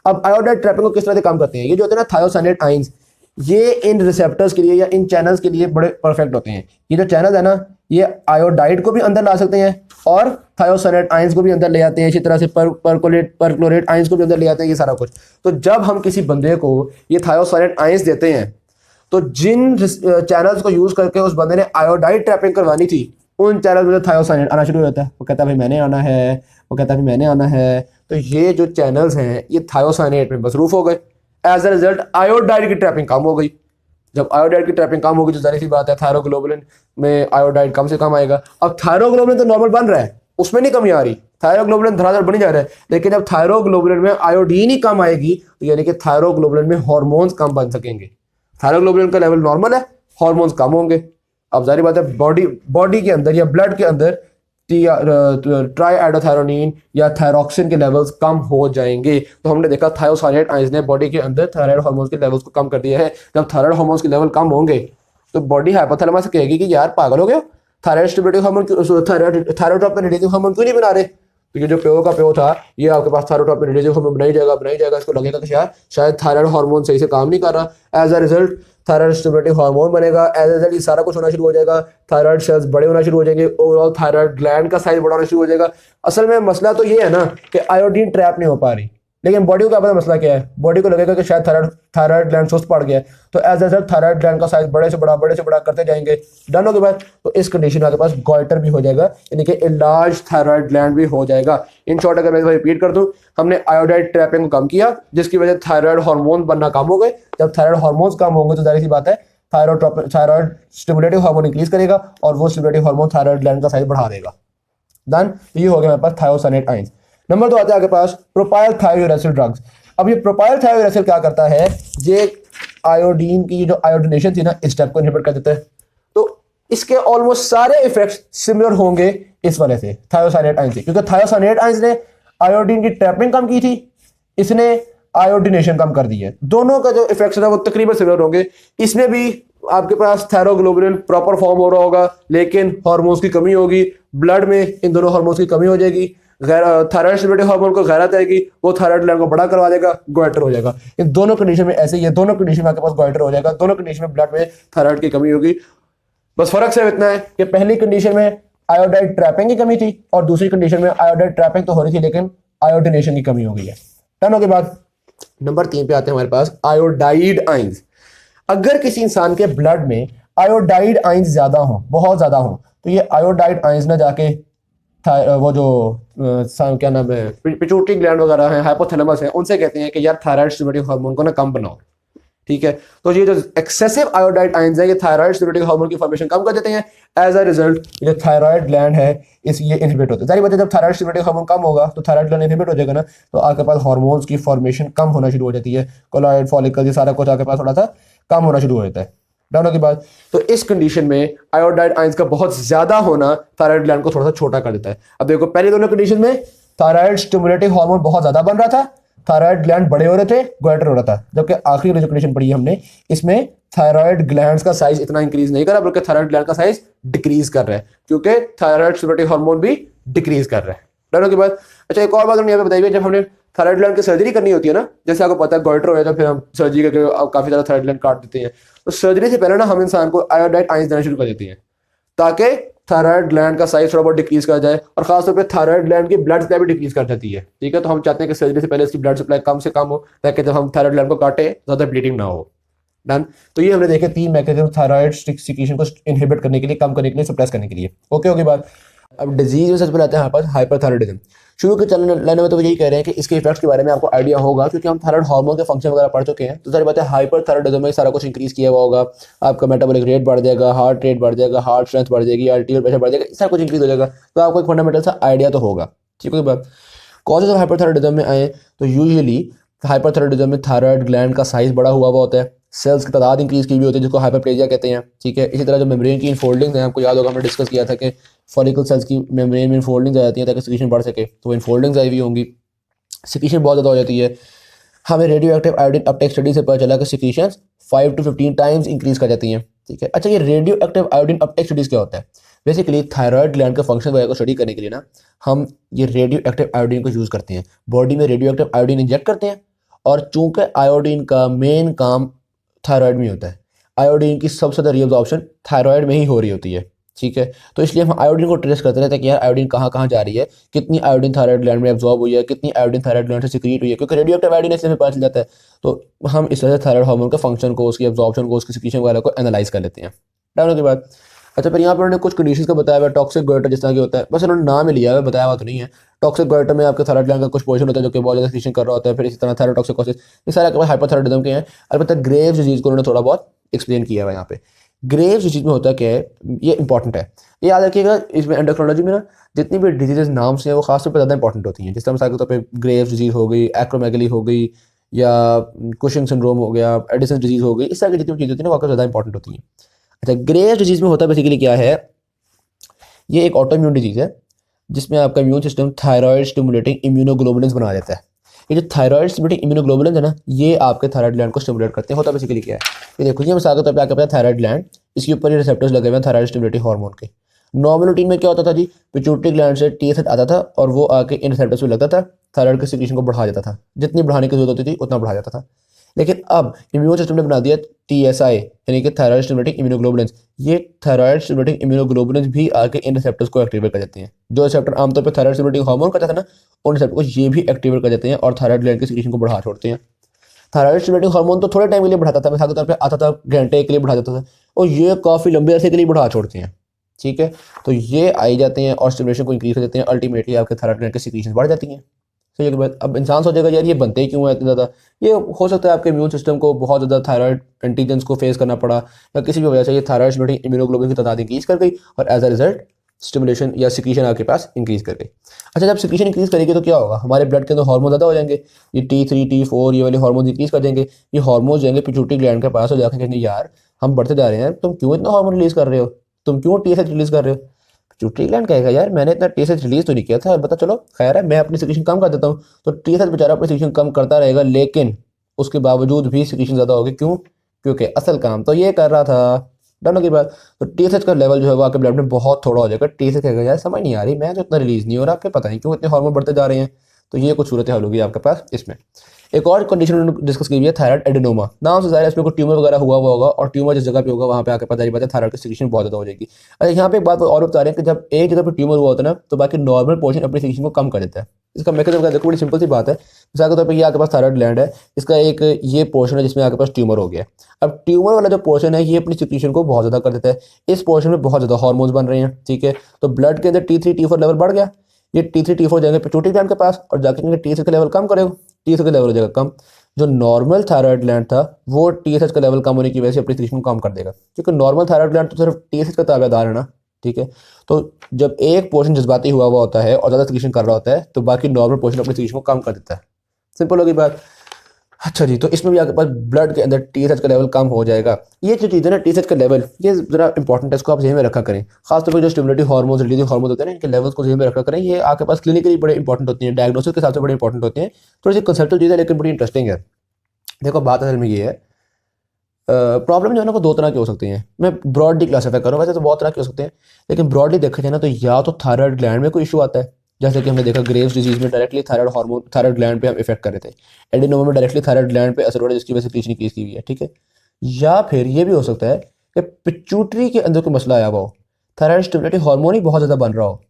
अब आयोडाइड ट्रैपिंग को किस तरह से काम करते हैं? ये जो होते हैं ना थायोसाइनेट आयंस, ये इन रिसेप्टर्स के लिए या इन चैनल्स के लिए बड़े परफेक्ट होते हैं। ये जो चैनल है ना ये आयोडाइड को भी अंदर ला सकते हैं और थायोसाइनेट आयंस को भी अंदर ले आते हैं, इसी तरह से परक्लोरेट आयंस को भी अंदर ले आते हैं, ये सारा कुछ। तो जब हम किसी बंदे को ये थायोसाइनेट आयंस देते हैं तो जिन चैनल्स को यूज करके उस बंदे ने आयोडाइड ट्रैपिंग करवानी थी उन चैनल में थायोसाइनेट आना शुरू हो जाता है। वो कहता है भाई मैंने आना है, वो कहता है भाई मैंने आना है। तो ये जो चैनल्स हैं ये थायोसाइनेट में मसरूफ हो गए। एज अ रिजल्ट आयोडाइड की ट्रैपिंग कम हो गई। जब आयोडाइड की ट्रैपिंग कम होगी तो जाहिर सी बात है थायरोग्लोबुलिन में आयोडाइड कम से कम आएगा। अब थायरोग्लोबुलिन तो नॉर्मल बन रहा है, उसमें नहीं कमी आ रही, थायरोग्लोबुलिन धड़ाधड़ बनी जा रहा है, लेकिन जब थायरोग्लोबुलिन में आयोडीन ही कम आएगी तो यानी कि थायरोग्लोबुलिन में हार्मोन्स कम बन सकेंगे। थायरोग्लोबुलिन का लेवल नॉर्मल है, हार्मोन्स कम होंगे। अब जाहिर बात है बॉडी के अंदर या ब्लड के अंदर ट्राईआइडोथायरोनिन या थायरोक्सिन के लेवल्स कम हो जाएंगे। तो हमने देखा थायोसाइनेट आयंस ने बॉडी के अंदर थायराइड हार्मोन्स के लेवल्स को कम कर दिया है। जब थायराइड हार्मोन्स के लेवल कम होंगे तो बॉडी हाइपोथैलेमस से कहेगी कि यार पागल हो गए, thyroid stimulating hormone thyrotropin releasing hormone क्यों नहीं बना रहे? तो ये जो प्यो का प्यो था ये आपके पास थायरोट्रोपिन रिलीजिंग हार्मोन बनाई जाएगा। इसको लगेगा कि शायद थायराइड हार्मोन सही से काम नहीं कर रहा। As a result thyroid stimulating hormone बनेगा। एज अ रिजल्ट ये सारा कुछ होना शुरू हो जाएगा, थायराइड सेल्स बड़े होना शुरू हो जाएंगे, ओवरऑल थायराइड ग्लैंड का साइज बड़ा होना शुरू हो जाएगा। असल में मसला तो ये है ना कि आयोडीन ट्रैप नहीं हो पा रही, लेकिन बॉडी को क्या पता मसला क्या है? बॉडी को लगेगा कि शायद थायराइड ग्लैंड सुस्त पड़ गया है, तो as a result thyroid gland का साइज बड़े से बड़ा करते जाएंगे। डन के बाद तो इस कंडीशन में आपके पास गॉइटर भी हो जाएगा, यानी कि इलाज थायराइड ग्लैंड भी हो जाएगा। इन शॉर्ट अगर मैं रिपीट कर दूं, हमने आयोडाइड ट्रैपिंग को कम किया जिसकी वजह से थायराइड हार्मोन बनना कम हो गए। जब थायराइड हार्मोन्स कम होंगे तो जाहिर सी बात है थायराइड स्टिमुलेटिव हार्मोन इंक्रीज करेगा और वो स्टिमुलेटिव हार्मोन थायराइड ग्लैंड का साइज बढ़ा देगा। डन, तो ये हो गया हमारे पास थायोसाइनेट आयंस। नंबर 2 आता है आपके पास प्रोपाइल थायोरेसिल ड्रग्स। अब ये प्रोपाइल थायोरेसिल क्या करता है? ये आयोडीन की जो आयोडीनेशन थी ना इस स्टेप को इनहिबिट कर देता है। तो इसके ऑलमोस्ट सारे इफेक्ट्स सिमिलर होंगे इस वजह से थायोसाइनेट आयंस से, क्योंकि थायोसाइनेट आयंस ने आयोडीन की ट्रैपिंग कम की थी, इसने आयोडीनेशन कम कर दी है। दोनों का जो इफेक्ट्स है वो तकरीबन सिमिलर होंगे। इसमें भी आपके पास थायरोग्लोबुलिन प्रॉपर फॉर्म हो रहा होगा लेकिन हार्मोन्स की कमी होगी, ब्लड में इन दोनों हार्मोन्स की कमी हो जाएगी। थायराइड स्टिमुलेटिव हार्मोन को गैरत आएगी, वो थायराइड ग्लैंड को बड़ा करवा देगा, गॉइटर हो जाएगा। इन दोनों कंडीशन में ऐसे ही है, दोनों कंडीशन में आपके पास गॉइटर हो जाएगा, दोनों कंडीशन में ब्लड में थायराइड की कमी होगी। बस फर्क सिर्फ इतना है कि पहली कंडीशन में आयोडाइड ट्रैपिंग की कमी थी और दूसरी कंडीशन में आयोडाइड ट्रैपिंग तो हो रही थी लेकिन आयोडीनेशन की कमी हो गई है। टर्न के बाद नंबर 3 पे आते हैं हमारे पास आयोडाइड आयंस। अगर किसी इंसान के ब्लड में आयोडाइड आयंस ज्यादा हो, बहुत ज्यादा हो, तो ये आयोडाइड आयंस ना जाके वो जो क्या नाम है पिट्यूटरी ग्लैंड वगैरह है, हाइपोथैलेमस है, उनसे कहते हैं कि यार थायराइड स्टिमुलेटिंग हार्मोन को ना कम बनाओ। ठीक है, तो ये जो एक्सेसिव आयोडाइड आयंस है ये थायराइड स्टिमुलेटिंग हार्मोन की फॉर्मेशन कम कर देते हैं। एज अ रिजल्ट ये थायराइड ग्लैंड है ये इनहिबिट होता है। जाहिर बात है जब थायराइड स्टिमुलेटिंग हार्मोन कम होगा तो थायराइड ग्लैंड इनहिबिट हो जाएगा ना, तो आपके पास हार्मोन्स की फॉर्मेशन कम होना शुरू हो जाती है। कोलॉइड फॉलिकल ये सारा कुछ आपके पास थोड़ा सा कम होना शुरू हो जाता है। डाउन के बाद तो इस कंडीशन में आयोडाइड आयंस का बहुत ज्यादा होना थायराइड ग्लैंड को थोड़ा सा छोटा कर देता है। अब देखो पहले दोनों कंडीशन में थायराइड स्टिमुलेटिंग हार्मोन बहुत ज्यादा बन रहा था, थायराइड ग्लैंड बड़े हो रहे थे, गॉइटर हो रहा था। जबकि आखिरी जो कंडीशन पढ़ी है हमने, इसमें थायराइड ग्लैंड्स का साइज इतना इंक्रीज नहीं कर रहा बल्कि थायराइड ग्लैंड का साइज डिक्रीज कर रहा है, क्योंकि थायराइड स्टिमुलेटिंग हार्मोन भी डिक्रीज कर रहा है। डाउन के बाद अच्छा एक और बात हमने यहाँ पे बताई, जब हमने थायराइड ग्लैंड की सर्जरी करनी होती है ना, जैसे आपको पता है गॉइटर हो जाता है, फिर हम सर्जरी करके काफी ज्यादा थायराइड ग्लैंड काट देते हैं, तो सर्जरी से पहले ना हम इंसान को आयोडाइड आयंस देना शुरू कर देते हैं ताकि थायराइड ग्लैंड का साइज थोड़ा बहुत डिक्रीज कर जाए, और खासतौर पे थायराइड ग्लैंड की ब्लड सप्लाई भी डिक्रीज कर जाती है। ठीक है, तो हम चाहते हैं कि सर्जरी से पहले इसकी ब्लड सप्लाई कम से कम हो, ताकि जब हम थायराइड ग्लैंड को काटे ज्यादा ब्लीडिंग ना हो। डन। तो ये हमने देखे 3 मैकेनिज्म थायराइड सिक्रीशन को इनहिबिट करने के लिए, कम करने के लिए, सप्रेस करने के लिए। ओके ओके बात। अब डिजीज में सबसे पहले आते हैं हमारे पास हाइपरथायराइडिज्म। शुरू के चलने लाने में तो यही कह रहे हैं कि इसके इफेक्ट्स के बारे में आपको आइडिया होगा, क्योंकि हम थायराइड हार्मोन के फंक्शन वगैरह पढ़ चुके हैं। तो सारी बातें हाइपरथायराइडिज्म में सारा कुछ इंक्रीज किया हुआ होगा, आपका मेटाबॉलिक रेट बढ़ जाएगा, हार्ट रेट बढ़ जाएगा, हार्ट स्ट्रेंथ बढ़ जाएगी, आर्टिकुलर प्रेशर बढ़ जाएगा, सारा कुछ इंक्रीज हो जाएगा। तो आपको एक फंडामेंटल सा आइडिया तो होगा। ठीक है बात। कॉजेज ऑफ हाइपरथायराइडिज्म में आए तो यूजुअली हाइपरथायराइडिज्म में थायराइड ग्लैंड का साइज बड़ा हुआ होता है, सेल्स की तादाद इंक्रीज की भी होती है, जिसको हाइपरप्लेजिया कहते हैं। ठीक है, इसी तरह जो मेम्ब्रेन की इनफोल्डिंग्स हैं, आपको याद होगा हमने डिस्कस किया था कि फॉलिकल सेल्स की मेम्ब्रेन में इनफोल्डिंग्स आ जाती हैं ताकि सिक्रीशन बढ़ सके, तो वो इनफोल्डिंग्स आई हुई होंगी, सिक्रीशन बहुत ज़्यादा हो जाती है। हमें radio active iodine Uptake study से पता चला कि सिक्रीशन 5 to 15 टाइम्स इंक्रीज कर जाती हैं। ठीक है, अच्छा ये radio active iodine Uptake studies क्या होता है? बेसिकली थायराइड ग्लैंड के फंक्शन वगैरह को स्टडी करने के लिए ना, हम ये रेडियो एक्टिव आयोडीन को यूज़ करते हैं, बॉडी में रेडियो एक्टिव आयोडीन इंजेक्ट करते हैं। और चूंकि आयोडीन का मेन काम थायराइड में होता है, आयोडीन की सबसे ज़्यादा रीअब्जॉर्प्शन थायराइड में ही हो रही होती है। ठीक है, तो इसलिए हम आयोडीन को ट्रेस करते रहते हैं कि यार आयोडीन कहाँ कहाँ जा रही है, कितनी आयोडीन थायराइड ग्लैंड में एब्जॉर्ब हुई है, कितनी आयोडीन थायराइड ग्लैंड से सिक्रीट हुई है, क्योंकि रेडियो एक्टिव आयोडीन इससे हमें पता चल जाता है। तो हम इस तरह से थायराइड हार्मोन के फंक्शन को, उसकी एब्जॉर्प्शन को, उसकी सिक्रीशन वगैरह को एनालाइज कर लेते हैं। डाउन के बाद अच्छा, फिर यहाँ पर उन्होंने कुछ कंडीशंस का बताया हुआ, टॉक्सिक गोइटर जिस तरह की होता है, बस उन्होंने नाम ही लिया है, बताया हुआ तो नहीं है। टॉक्सिक गोइटर में आपके थायराइड ग्लैंड का कुछ पोर्शन होता है जो कि बहुत ज़्यादा सिक्रीशन कर रहा होता है, फिर इसी तरह थायरोटॉक्सिकोसिस, ये सारे आपके हाइपरथायराइडिज्म के हैं। अलबत्ता ग्रेव्स डिजीज को उन्होंने थोड़ा बहुत एक्सप्लेन किया हुआ है यहाँ पे। ग्रेव्स डिजीज में होता क्या है, ये इंपॉर्टेंट है, ये याद रखिएगा। इसमें एंडोक्रोलॉजी में ना जितनी भी डिजीजेज नाम से हैं वो खासतौर पर ज़्यादा इंपॉर्टेंट होती हैं। जिस तरह मिसाल के तौर पे ग्रेव्स डिजीज हो गई, एक्रोमेगली हो गई, या कुशिंग सिंड्रोम हो गया, एडिसन डिजीज हो गई, इस तरह की जितनी चीज़ होती है ना वो आपको ज़्यादा इंपॉर्टेंट होती हैं। अच्छा, ग्रेव्स डिजीज में होता बेसिकली क्या है, ये एक ऑटो इम्यून डिजीज है जिसमें आपका immune system thyroid stimulating immunoglobulins बना देता है। ये जो थायराइड स्टिमुलेटिंग इम्यूनोग्लोबुलिन्स है ना, ये आपके थायराइड ग्लैंड को स्टिमुलेट करते हैं। होता बेसिकली क्या है, ये देखो, ये मिसाल के तौर पे आपके पास थायराइड ग्लैंड, इसके ऊपर ये रिसेप्टर्स लगे हुए हैं थायराइड स्टिमुलेटिंग हार्मोन के। नॉर्मल रूटीन में क्या होता था जी, पिट्यूटरी ग्लैंड से टीएसएच आता था और वो आके इन रिसेप्टर्स पे लगता था, थायराइड के सिक्रीशन को बढ़ा देता था, जितनी बढ़ाने की जरूरत होती थी उतना बढ़ा जाता था। लेकिन अब इम्यून सिस्टम ने बना दिया टीएसआई, यानी कि थायराइड स्टिमुलेटिंग इम्यूनोग्लोबुलिन्स। ये थायराइड स्टिमुलेटिंग इम्यूनोग्लोबुलिन्स भी आके इन रिसेप्टर्स को एक्टिवेट कर देते हैं। जो रिसेप्टर आमतौर पर थायराइड स्टिमुलेटिंग हार्मोन करता था ना, उन रिसेप्टर को ये भी एक्टिवेट कर देते हैं और थायराइड ग्लैंड के सिक्रीशन को बढ़ा छोड़ते हैं। थायराइड स्टिमुलेटिंग हार्मोन तो थोड़े टाइम के लिए बढ़ाता था, मिसाल के तौर पे आता था घंटे के लिए बढ़ा देता था, और ये काफ़ी लंबे अरसे के लिए बढ़ा छोड़ते हैं। ठीक है, तो ये आई जाते हैं और स्टिमुलेशन को इंक्रीज कर देते हैं, अल्टीमेटली आपके थायराइड ग्लैंड की सिक्रीशन बढ़ जाती हैं। सही है। अब इंसान सोचेगा यार ये बनते ही क्यों है इतने ज़्यादा, ये हो सकता है आपके इम्यून सिस्टम को बहुत ज़्यादा थायराइड एंटीजेंस को फेस करना पड़ा, या किसी भी वजह से ये थायराइड स्टिमुलेटिंग इम्यूनोग्लोबुलिन की तादाद इंक्रीज कर गई और एज अ रिजल्ट स्टिमुलेशन या सिक्रीशन आपके पास इंक्रीज कर गई। अच्छा, जब सिक्रीशन इंक्रीज करेगी तो क्या होगा, हमारे ब्लड के अंदर हार्मोन ज़्यादा हो जाएंगे, ये T3 T4 ये वाले हार्मोन इंक्रीज कर देंगे। ये हार्मोन जाएंगे पिट्यूटरी ग्लैंड के पास और जाकर कहेंगे यार हम बढ़ते जा रहे हैं, तुम क्यों इतना हार्मोन रिलीज कर रहे हो, तुम क्यों टीएसएच रिलीज कर रहे हो। पिट्यूटरी ग्लैंड कहेगा यार मैंने इतना टीएसएच रिलीज तो नहीं किया था, बता चलो खैर है मैं अपनी सिक्रीशन कम कर देता हूँ। तो टीएसएच बेचारा अपनी सिक्रीशन कम करता रहेगा, लेकिन उसके बावजूद भी सिक्रीशन ज़्यादा होगी। क्यों? क्योंकि असल काम तो ये कर रहा था। डन की बात। तो टीएसएच का लेवल जो है वो आपके ब्लड में बहुत थोड़ा हो जाएगा। टीएसएच कहेगा यार समझ नहीं आ रही, मैं तो इतना रिलीज नहीं हो रहा, आपके पता नहीं क्यों इतने हार्मोन बढ़ते जा रहे हैं। तो ये कुछ सूरत हाल होगी आपके पास। इसमें एक और कंडीशन डिस्कस की हुई है थायराइड एडेनोमा, नाम से जाहिर है इसमें कोई ट्यूमर वगैरह हुआ होगा, और ट्यूमर जिस जगह पे होगा वहाँ पे आके पता नहीं पता थायराइड की सिक्रीशन बहुत ज़्यादा हो जाएगी। अच्छा, यहाँ पे एक बात और बता रहे हैं कि जब एक जगह पे ट्यूमर हुआ होता है ना, तो बाकी नॉर्मल पोर्शन अपनी सिक्रीशन को कम कर देता है। इसका मैकेनिज्म का देखो, बड़ी सिंपल सी बात है। मिसाल के तौर पर ये आपके पास थायराइड ग्लैंड है, इसका एक ये पोर्शन है जिसमें आपके पास ट्यूमर हो गया। अब ट्यूमर वाला जो पोर्शन है ये अपनी सिक्रीशन को बहुत ज़्यादा कर देता है, इस पोर्शन में बहुत ज़्यादा हार्मोन्स बन रहे हैं। ठीक है, तो ब्लड के अंदर T3 T4 लेवल बढ़ गया, ये T3 T4 जाएंगे पिट्यूटरी ग्लैंड के पास और जाके टीएसएच का लेवल कम करेगा, टीएसएच का लेवल हो जाएगा कम। जो नॉर्मल थायराइड ग्लैंड था वो टीएसएच का लेवल कम होने की वजह से अपनी सिक्रीशन को कम कर देगा, क्योंकि नॉर्मल थायराइड ग्लैंड तो सिर्फ टीएसएच का ताबेदार है ना। ठीक है, तो जब एक पोर्शन जज्बाती हुआ होता है और ज़्यादा सिक्रीशन कर रहा होता है तो बाकी नॉर्मल पोर्शन अपनी सिक्रीशन को कम कर देता है। सिंपल होगी बात। अच्छा जी, तो इसमें भी आपके पास ब्लड के अंदर टीएसएच का लेवल कम हो जाएगा। ये जो चीज़ है ना टीएसएच का लेवल, ये जरा इंपॉर्टेंट है, इसको आप जहन में रखा करें। खासतौर पर जो स्टिमुलेटिव हार्मोन्स रिलीजिंग हार्मोन होते हैं ना, इनके लेवल्स को जहन में रखा करें। ये आपके पास क्लिनिकली बड़े इंपॉर्टेंट होती हैं, डायग्नोसिस के हिसाब से बड़े इंपॉर्टेंट होते हैं। थोड़ी सी कंसेप्चुअल चीज़ है लेकिन बड़ी इंटरेस्टिंग है। देखो बात असल में ये है, प्रॉब्लम जो है ना वो दो तरह के हो सकते हैं। मैं ब्रॉडली क्लासीफाई करूँ, वैसे तो बहुत तरह के हो सकते हैं, लेकिन ब्रॉडली देखा जाए ना तो या तो थायराइड ग्लैंड में कोई इशू आता है, जैसे कि हमने देखा ग्रेव्स डिजीज में directly thyroid hormone thyroid gland पे हम इफेक्ट कर रहे थे, एडेनोमा में डायरेक्टली थायराइड ग्लैंड पे असर हो रहा है जिसकी वजह से सिक्रीशन की हुई है। ठीक है, या फिर ये भी हो सकता है कि पिट्यूटरी के अंदर कोई मसला आया हुआ हो। थायराइड स्टिमुलेटिंग हार्मोन ही बहुत ज़्यादा बन रहा हो,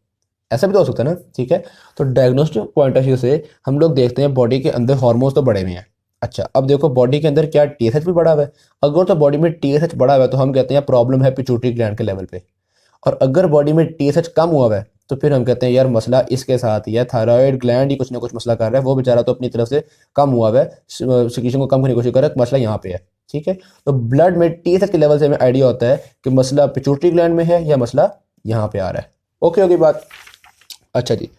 ऐसा भी तो हो सकता है ना, ठीक है। तो डायग्नोस्टिक पॉइंट ऑफ व्यू से हम लोग देखते हैं बॉडी के अंदर हार्मोन्स तो बढ़े हुए हैं। अच्छा, अब देखो बॉडी के अंदर क्या टीएसएच भी बढ़ा हुआ है। अगर तो बॉडी में टीएसएच बढ़ा हुआ है तो हम कहते हैं प्रॉब्लम है पिट्यूटरी ग्लैंड के लेवल पे। और अगर बॉडी में टीएसएच कम हुआ हुआ है तो फिर हम कहते हैं यार मसला इसके साथ ही है, थायराइड ग्लैंड ही कुछ ना कुछ मसला कर रहा है, वो बेचारा तो अपनी तरफ से कम हुआ हुआ है, सिक्रीशन को कम करने की कोशिश कर रहा है, मसला यहाँ पे है, ठीक है। तो ब्लड में टीएसएच के लेवल से हमें आइडिया होता है कि मसला पिट्यूटरी ग्लैंड में है या मसला यहाँ पे आ रहा है। ओके होगी बात। अच्छा जी,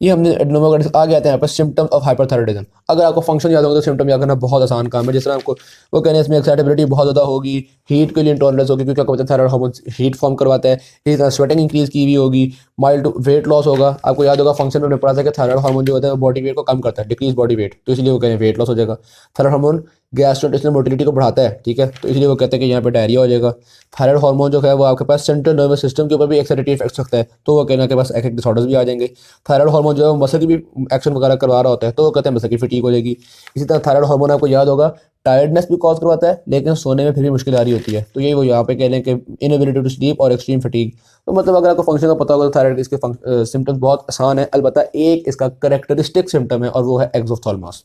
ये हमने एडेनोमाइसिस आ गया था यहाँ पर सिम्टम्स ऑफ हाइपरथायराइडिज्म। अगर आपको फंक्शन याद होगा तो सिम्टम याद करना बहुत आसान काम है। जिस तरह आपको वो कहने इसमें एक्साइटेबिलिटी बहुत ज़्यादा होगी, हीट के लिए इंटॉलरेंस होगी क्योंकि आपको पता है थायराइड हार्मोन हीट फॉर्म करवाता है, इसी तरह स्वेटिंग इंक्रीज की हुई होगी, माइल्ड वेट लॉस होगा। आपको याद होगा फंक्शन में हमने पढ़ा था कि थायराइड हार्मोन जो होता है वो बॉडी वेट को कम करता है, डिक्रीज बॉडी वेट, तो इसलिए वो कहें वेट लॉस हो जाएगा। थायराइड हार्मोन गैस्ट्रोइंटेस्टाइनल मोटिलिटी को बढ़ाता है, ठीक है, तो इसलिए वो कहते हैं कि यहाँ पे डायरिया हो जाएगा। थायराइड हार्मोन जो है वो आपके पास सेंट्रल नर्वस सिस्टम के ऊपर भी एक्साइटेटिव इफेक्ट रखता है, तो वो कहना के पास एक डिसऑर्डर्स भी आ जाएंगे। थायराइड हार्मोन जो है वो मसल की भी एक्शन वगैरह करवा रहा होता है, तो वो कहते हैं मसल की फटीग हो जाएगी। इसी तरह थायराइड हार्मोन आपको याद होगा टायर्डनेस भी कॉज करवाता है, लेकिन सोने में फिर भी मुश्किल आ रही होती है, तो यही वो यहाँ पे कह लें कि इनएबिलिटी टू स्लीप और एक्सट्रीम फटीग। तो मतलब अगर आपको फंक्शन का पता होगा तो थायराइड के इसके सिम्टम्स बहुत आसान है, अलबत्ता एक इसका करेक्टरिस्टिक सिम्टम है और वो है एक्सोफ्थाल्मोस।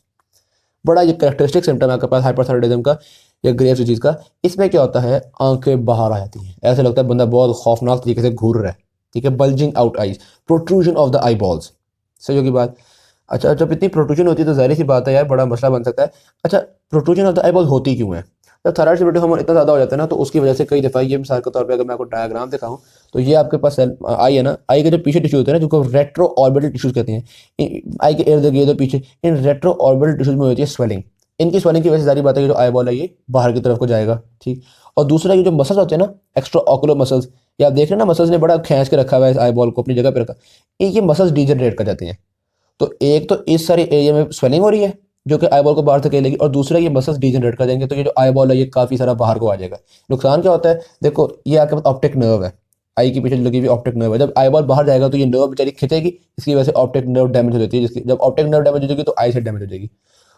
बड़ा ये करेक्टरिस्टिक सिम्टम है आपके पास हाइपरथायराइडिज्म का या ग्रेव्स डिजीज का। इसमें क्या होता है, आंखें बाहर आ जाती हैं, ऐसा लगता है बंदा बहुत खौफनाक तरीके से घूर रहा है, ठीक है। Bulging out eyes, protrusion of the I balls, सही होगी बात। अच्छा, जब इतनी प्रोट्रूजन होती है तो जाहिर सी बात है यार बड़ा मसला बन सकता है। अच्छा, protrusion of the eye ball होती क्यों है? जब थायराइड स्टिमुलेटिंग हार्मोन इतना ज़्यादा हो जाता है ना तो उसकी वजह से कई दफ़ा ये मिसाल के तौर पे अगर मैं आपको डायग्राम दिखाऊं तो ये आपके पास आई है ना, आई के जो पीछे टिश्यू होते हैं ना जिनको रेट्रो ऑर्बिटल टिश्यूज कहते हैं, आई के इर्द गिर्द जो पीछे इन रेट्रो ऑर्बिटल टिश्यूज में होती है स्वेलिंग। इनकी स्वेलिंग की वजह से सारी बात है कि जो आई बॉल है ये बाहर की तरफ को जाएगा, ठीक। और दूसरा ये जो मसल्स होते हैं ना, एक्स्ट्रा ऑकुलर मसल्स, या आप देख रहे हैं ना मसल्स ने बड़ा खींच के रखा हुआ है इस आई बॉल को अपनी जगह पर रखा, ये मसल्स डिजनरेट कर जाते हैं। तो एक तो इस सारी एरिया में स्वेलिंग हो रही है जो कि आई बॉल को बाहर धकेलेगी, और दूसरा ये मसल्स डिजनरेट कर देंगे, तो ये जो आई बॉल है ये काफ़ी सारा बाहर को आ जाएगा। नुकसान क्या होता है, देखो ये आपके पास ऑप्टिक नर्व है, आई के पीछे लगी हुई ऑप्टिक नर्व है, जब आई बॉल बाहर जाएगा तो ये नर्व बेचारी खिंचेगी, इसकी वजह से ऑप्टिक नर्व डैमेज हो जाती है, जिसकी जब ऑप्टिक नर्व डैमेज हो जाएगी तो आई से डैमेज हो जाएगी।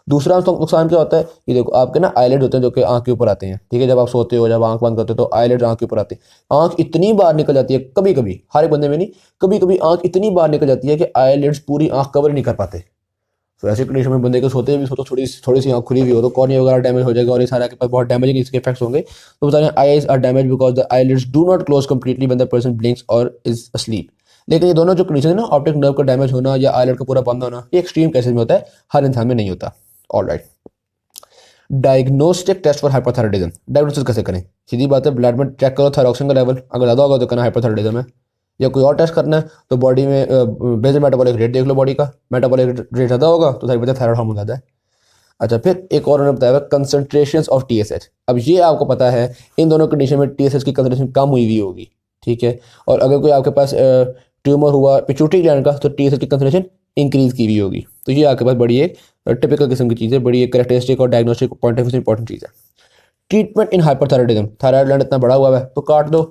दूसरा नुकसान क्या होता है, ये देखो आपके ना आईलिड होते हैं जो कि आंख के ऊपर आते हैं, ठीक है। जब आप सोते हो, जब आंख बंद करते हो तो आईलिड आंख के ऊपर आते हैं, आंख इतनी बाहर निकल जाती है, कभी कभी हर एक बंदे में नहीं, कभी कभी आंख इतनी बाहर निकल जाती है कि आईलिड्स पूरी आंख कवर नहीं कर पाते। तो ऐसे कंडीशन में बंदे को सोते हुए भी सोचो थोड़ी थोड़ी सी आँख खुली हुई हो तो कॉर्निया वगैरह डैमेज हो जाएगा और ये सारा के पास बहुत डैमेजिंग इसके इफेक्ट्स होंगे। तो बता रहे हैं eyes are damage because the eyelids do not close completely when the person blinks और इज अस्लीप। लेकिन ये दोनों जो कंडीशन है ना, ऑप्टिक नर्व का डैमेज होना या आईलिड का पूरा बंद होना, ये एक्सट्रीम केसेस में होता है, हर इंसान में नहीं होता। Alright, diagnostic test for hyperthyroidism, diagnosis कैसे करें? सीधी बात है, ब्लड में चेक करो थायरॉक्सिन का लेवल, अगर ज़्यादा होगा तो कहना हाइपरथायराइडिज्म है। या कोई और टेस्ट करना है तो बॉडी में बेसल मेटाबॉलिक रेट देख लो, बॉडी का मेटाबॉलिक रेट ज़्यादा होगा तो सारी वजह थायराइड हार्मोन ज़्यादा है। अच्छा, फिर एक और उन्होंने बताया कंसंट्रेशन ऑफ टीएसएच। अब ये आपको पता है इन दोनों कंडीशन में टीएसएच की कंसंट्रेशन कम हुई हुई होगी, ठीक है। और अगर कोई आपके पास ट्यूमर हुआ पिट्यूटरी ग्लैंड का तो टीएसएच की कंसंट्रेशन इंक्रीज की हुई होगी। तो ये आपके पास बड़ी एक टिपिकल किस्म की चीज़ है, बड़ी एक करेक्टरिस्टिक और डायग्नोस्टिक पॉइंट ऑफ व्यू से इंपॉर्टेंट चीज़ है। ट्रीटमेंट इन हाइपरथायराइडिज्म, थायराइड ग्लैंड इतना बड़ा हुआ है तो काट दो,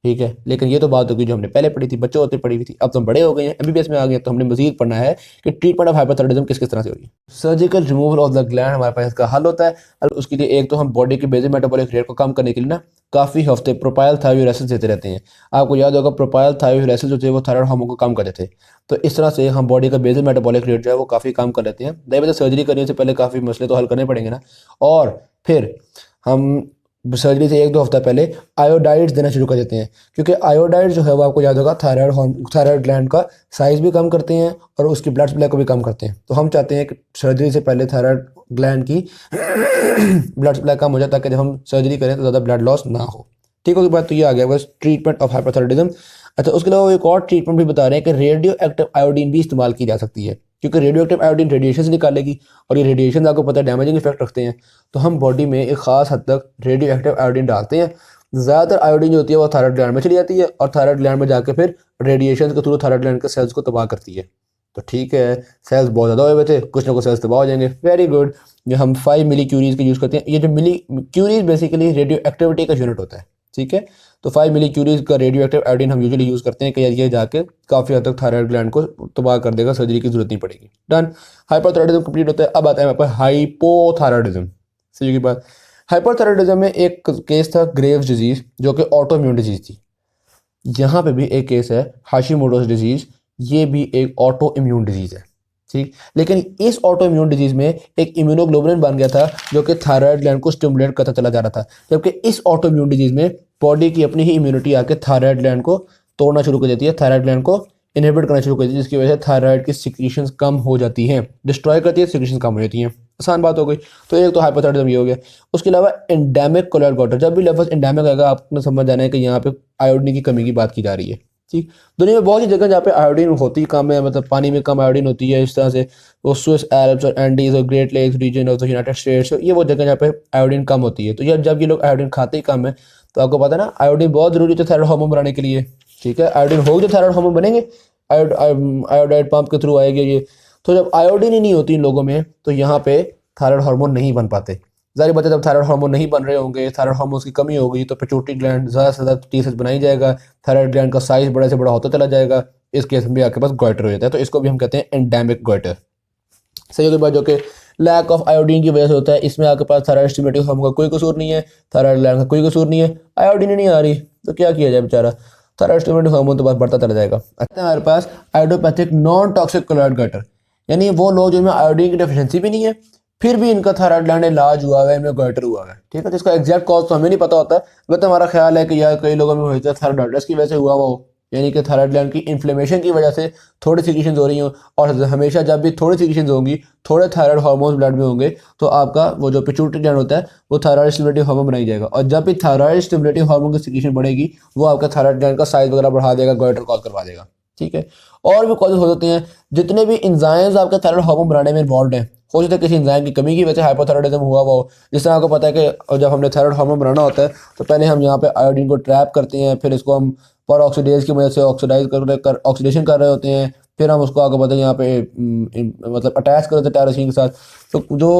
ठीक है। लेकिन ये तो बात होगी जो हमने पहले पढ़ी थी, बच्चों होते पढ़ी हुई थी, अब तो हम बड़े हो गए हैं, एमबीबीएस में आ गए, तो हमने मजीद पढ़ना है कि ट्रीटमेंट ऑफ हाइपरथायराइडिज्म किस किस तरह से होगी। Surgical removal of the gland हमारे पास इसका हल होता है। और उसके लिए एक तो हम बॉडी के बेसल मेटाबॉलिक रेट को कम करने के लिए ना काफ़ी हफ्ते प्रोपाइल थायोरेसिस देते रहते हैं। आपको याद होगा प्रोपाइल थायोरेसिस जो थे वो थायराइड हार्मोन को कम कर देते हैं, तो इस तरह से हम बॉडी का बेसल मेटाबॉलिक रेट जो है वो काफ़ी कम कर लेते हैं। दयबत सर्जरी करने से पहले काफ़ी मसले तो हल करने पड़ेंगे ना। और फिर हम सर्जरी से एक दो हफ्ता पहले आयोडाइड्स देना शुरू कर देते हैं, क्योंकि आयोडाइड जो है वो आपको याद होगा थायराइड ग्लैंड का साइज़ भी कम करते हैं और उसकी ब्लड सप्लाई को भी कम करते हैं। तो हम चाहते हैं कि सर्जरी से पहले थायराइड ग्लैंड की ब्लड सप्लाई कम हो जाए ताकि जब हम सर्जरी करें तो ज़्यादा ब्लड लॉस ना हो, ठीक होगी बात। तो ये आ गया बस ट्रीटमेंट ऑफ हाइपरथायराइडिज्म। अच्छा, उसके अलावा एक और ट्रीटमेंट भी बता रहे हैं कि रेडियो एक्टिव आयोडीन भी इस्तेमाल की जा सकती है, क्योंकि रेडियो एक्टिव आयोडीन रेडिएशन से निकालेगी और ये रेडिएशन आपको पता है डैमेजिंग इफेक्ट रखते हैं। तो हम बॉडी में एक खास हद तक रेडियो एक्टिव आयोडीन डालते हैं। ज़्यादातर आयोडीन जो होती है वो थायराइड ग्लैंड में चली जाती है और थायराइड ग्लैंड में जाकर फिर रेडिएशन के थ्रू थायराइड ग्लैंड के सेल्स को तबाह करती है। तो ठीक है, सेल्स बहुत ज़्यादा हुए थे, कुछ ना कुछ सेल्स तबाह हो जाएंगे, वेरी गुड। जो हम 5 मिली क्यूरीज का यूज़ करते हैं, ये जो मिली क्यूरीज बेसिकली रेडियो एक्टिविटी का यूनिट होता है, ठीक है। तो 5 मिली क्यूरीज का रेडियो एक्टिव आयोडीन हम यूजुअली यूज़ करते हैं कि ये जाके काफ़ी हद तक थायराइड ग्लैंड को तबाह कर देगा, सर्जरी की जरूरत नहीं पड़ेगी। डन, हाइपरथायराइडिज्म कंप्लीट होता है। अब आता है हमारे पास हाइपोथायराइडिज्म। सही की बात, हाइपरथायराइडिज्म में एक केस था ग्रेव्स डिजीज जो कि ऑटोइम्यून डिजीज थी। यहाँ पे भी एक केस है हाशिमोटोस डिजीज, ये भी एक ऑटो इम्यून डिजीज है, ठीक। लेकिन इस ऑटो इम्यून डिजीज में एक इम्यूनोग्लोबुलिन बन गया था जो कि थायराइड ग्लैंड को स्टिमुलेट करता चला जा रहा था, जबकि इस ऑटो इम्यून डिजीज में बॉडी की अपनी ही इम्यूनिटी आके थायराइड ग्लैंड को तोड़ना शुरू कर देती है, थायराइड ग्लैंड को इनहिबिट करना शुरू कर देती है, जिसकी वजह से थायराइड की सिक्रीशंस कम हो जाती हैं, डिस्ट्रॉय करती है, सिक्रीशंस कम हो जाती हैं। आसान बात हो गई। तो एक तो हाइपोथायराइडिज्म ये हो गया। उसके अलावा एंडेमिक कोलर गॉटर, जब भी लफ्ज़ एंडेमिक आएगा आपने समझ जाना है कि यहाँ पे आयोडीन की कमी की बात की जा रही है, ठीक। दुनिया में बहुत सी जगह जहाँ पे आयोडीन होती कम है, मतलब पानी में कम आयोडीन होती है, इस तरह से वो स्विस एल्प्स और एंडीज और Great Lakes region of the United States, ये वो जगह जहाँ पे आयोडीन कम होती है। तो जब ये लोग आयोडीन खाते ही कम है, तो आपको पता है ना आयोडीन बहुत जरूरी है थायराइड हार्मोन बनाने के लिए, ठीक है। आयोडीन होगी तो थायराइड हार्मोन बनेंगे, आयोडाइड पंप के थ्रू आएगी ये। तो जब आयोडीन ही नहीं होती इन लोगों में, तो यहाँ पे थायराइड हार्मोन नहीं बन पाते। जाहिर बात है जब थायराइड हार्मोन नहीं बन रहे होंगे, थायराइड हार्मोन की कमी होगी, तो पिट्यूटरी ग्लैंड ज़्यादा से ज़्यादा टीएसएच बनाई जाएगा, थायराइड ग्लैंड का साइज बड़े से बड़ा होता चला जाएगा। इस केस में भी आपके पास गॉइटर हो जाता है, तो इसको भी हम कहते हैं एंडेमिक गॉइटर। सही होगी बात, जो कि लैक ऑफ आयोडीन की वजह से होता है। इसमें आपके पास थायराइड स्टिमुलेटिंग हार्मोन का कोई कसूर नहीं है, थायराइड ग्लैंड का कोई कसूर नहीं है, आयोडीन ही नहीं आ रही, तो क्या किया जाए बेचारा, थायराइड स्टिमुलेटिंग हार्मोन तो बस बढ़ता चला जाएगा। अच्छा, हमारे पास आयोडोपैथिक नॉन टॉक्सिक कोलॉइड गटर, यानी वो लोग जिनमें आयोडीन की डेफिशिएंसी भी नहीं है, फिर भी इनका थायराइड ग्लैंड इलाज हुआ है, इनमें गॉइटर हुआ है, ठीक है। जिसका एग्जैक्ट कॉज तो हमें नहीं पता होता, बट हमारा ख्याल है कि यार कई लोगों में होता है थायराइडाइटिस की वजह से हुआ वो, यानी कि थायराइड ग्लैंड की इन्फ्लेमेशन की वजह से थोड़ी सिक्रीशंस हो रही हो। और हमेशा जब भी थोड़ी सिक्रीशंस होंगी, थोड़े थायराइड हार्मोन्स ब्लड में होंगे, तो आपका वो जो पिट्यूटरी ग्लैंड होता है वो थायराइड स्टिमुलेटिव हार्मोन बनाई जाएगा, और जब भी थायराइड स्टिमुलेटिव हार्मोन की सिक्रीशन बढ़ेगी, वो आपका थायराइड ग्लैंड का साइज वगैरह बढ़ा देगा, गॉइटर कॉज करवा देगा, ठीक है। और भी कॉजेज हो सकते हैं, जितने भी इंजाइम्स आपके थायराइड हार्मोन बनाने में इन्वॉल्व हैं, हो सकता है किसी इंजाइम की कमी की वजह से हाइपोथायराइडिज्म हुआ हो। जिस तरह आपको पता है कि जब हमने थायराइड हार्मोन बनाना होता है, तो पहले हम यहाँ पे आयोडीन को ट्रैप करते हैं, फिर इसको हम पर ऑक्सीडेज की वजह से ऑक्सीडेशन कर रहे होते हैं, फिर हम उसको आगे बढ़ते यहाँ पे मतलब अटैच कर देते हैं टायरोसिन के साथ। तो जो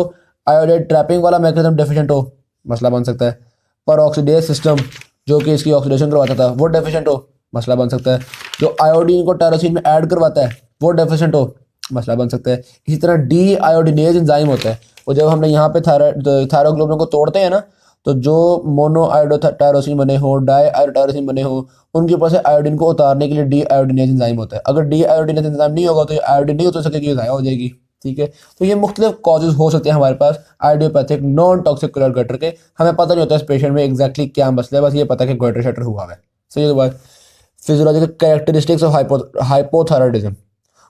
आयोडाइड ट्रैपिंग वाला मैकेनिज्म डेफिशिएंट हो, मसला बन सकता है। पर ऑक्सीडेज सिस्टम जो कि इसकी ऑक्सीडेशन करवाता था, वो डेफिशिएंट हो, मसला बन सकता है। जो आयोडीन को टायरोसिन में ऐड करवाता है, वो डेफिशिएंट हो, मसला बन सकता है। इसी तरह डी आयोडीनेज एंजाइम होता है, वो जब हमने यहाँ पे थायरोग्लोबिन को तोड़ते हैं ना, तो जो मोनो आयोडोटायरोसिन बने हो, डाई आयोडोटायरोसिन बने हो, उनके ऊपर से आयोडीन को उतारने के लिए डी आयोडीनेज एंजाइम होता है। अगर डी आयोडीनेज एंजाइम नहीं होगा तो ये आयोडीन नहीं उतर सकेगी, ज़ाया हो जाएगी, ठीक है। तो ये मुख्तलिफ कॉजेज हो सकते हैं हमारे पास idiopathic non toxic colloid goitre के। हमें पता नहीं होता इस पेशेंट में एग्जैक्टली क्या मसला है, बस ये पता है कि गटर शटर हुआ है। सही है बात। फिजियोलॉजिकल कैरेक्टरिस्टिक्स ऑफ हाइपोथायराइडिज्म,